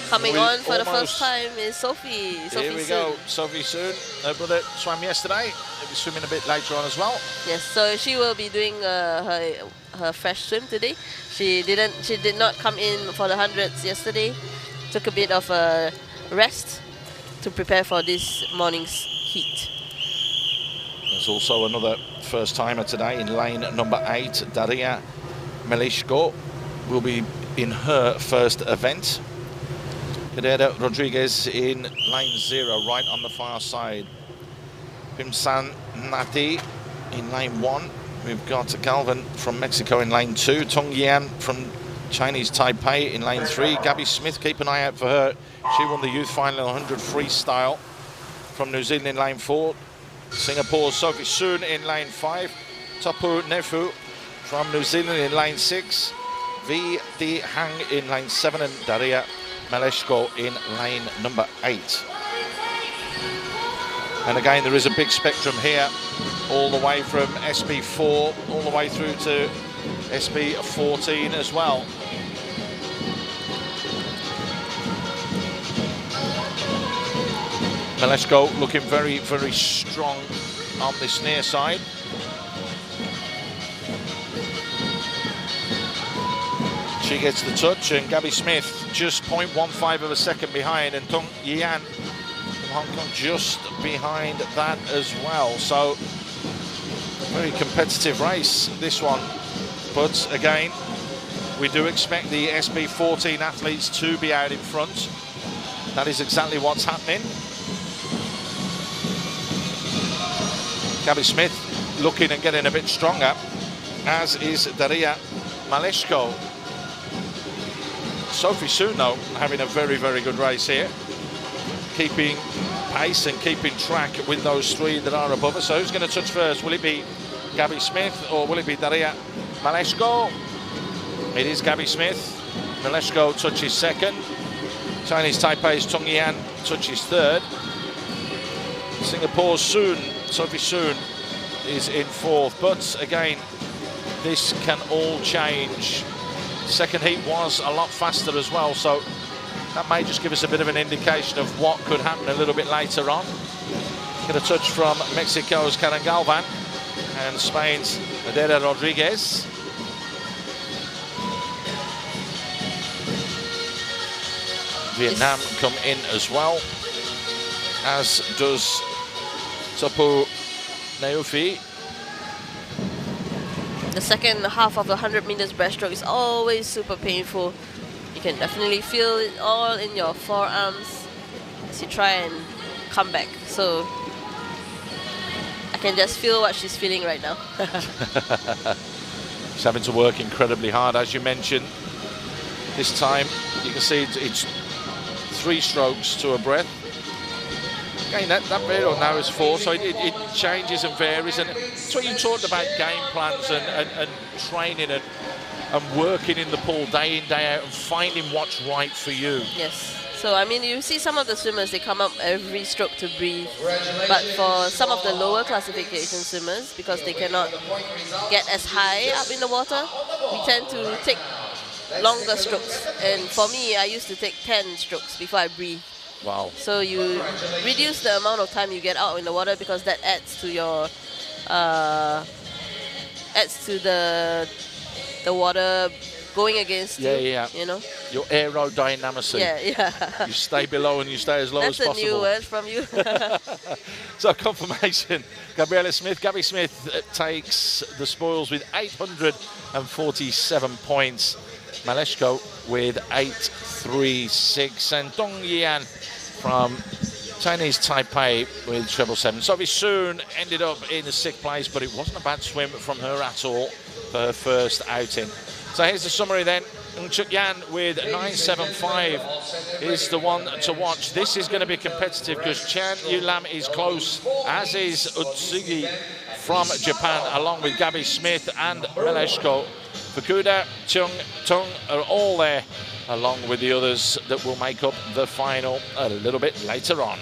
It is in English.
Coming on for the first time is Sophie. Here we go, Sophie Soon. Her brother swam yesterday. He'll be swimming a bit later on as well. Yes, so she will be doing her fresh swim today. She did not come in for the 100s yesterday. Took a bit of a rest to prepare for this morning's heat. There's also another first timer today in lane number 8. Daria Melishko will be in her first event. Pedro Rodriguez in lane 0, right on the far side. Pimsan Nati in lane 1. We've got Galvin from Mexico in lane 2. Tong Yan from Chinese Taipei in lane 3. Gabby Smith, keep an eye out for her. She won the youth final 100 freestyle from New Zealand in lane 4. Singapore's Sophie Soon in lane 5. Tapu Nefu from New Zealand in lane 6. V. D. Hang in lane 7 and Daria Meleshko in lane number 8. And again, there is a big spectrum here, all the way from SB4 all the way through to SB14 as well. Meleshko looking very, very strong on this near side. She gets the touch, and Gabby Smith just 0.15 of a second behind, and Tong Yan from Hong Kong just behind that as well. So very competitive race, this one. But again, we do expect the SB14 athletes to be out in front. That is exactly what's happening. Gabby Smith looking and getting a bit stronger, as is Daria Meleshko. Sophie Soon, though, having a very, very good race here. Keeping pace and keeping track with those three that are above us. So who's going to touch first? Will it be Gabby Smith or will it be Daria Meleshko? It is Gabby Smith. Meleshko touches second. Chinese Taipei's Tong Yan touches third. Singapore's Soon, Sophie Soon, is in fourth. But again, this can all change. Second heat was a lot faster as well, so that may just give us a bit of an indication of what could happen a little bit later on. Get a touch from Mexico's Karen Galvan and Spain's Pedro Rodriguez. Vietnam come in as well, as does Tapu Neofi. The second half of the 100 meters breaststroke is always super painful. You can definitely feel it all in your forearms as you try and come back. So I can just feel what she's feeling right now. She's having to work incredibly hard, as you mentioned. This time you can see it's 3 strokes to a breath. Again, that video now is 4, so it changes and varies, and it's what you talked about, game plans and training and working in the pool day in, day out, and finding what's right for you. Yes. So, I mean, you see some of the swimmers, they come up every stroke to breathe. But for some of the lower classification swimmers, because they cannot get as high up in the water, we tend to take longer strokes. And for me, I used to take 10 strokes before I breathe. Wow. So you reduce the amount of time you get out in the water, because that adds to your the water going against you. You know, your aerodynamics. Yeah. You stay below and you stay as low as possible. That's a new word from you. So confirmation, Gabby Smith takes the spoils with 847 points. Meleshko with 836, and Dong Yan from Chinese Taipei with 777. Sophie Soon ended up in the 6th place, but it wasn't a bad swim from her at all for her first outing. So here's the summary then. Chuk Yan with 975 is the one to watch. This is going to be competitive because Chan Yu Lam is close, as is Utsugi from Japan, along with Gabby Smith and Meleshko. Fukuda, Chung, Tung are all there, along with the others that will make up the final a little bit later on.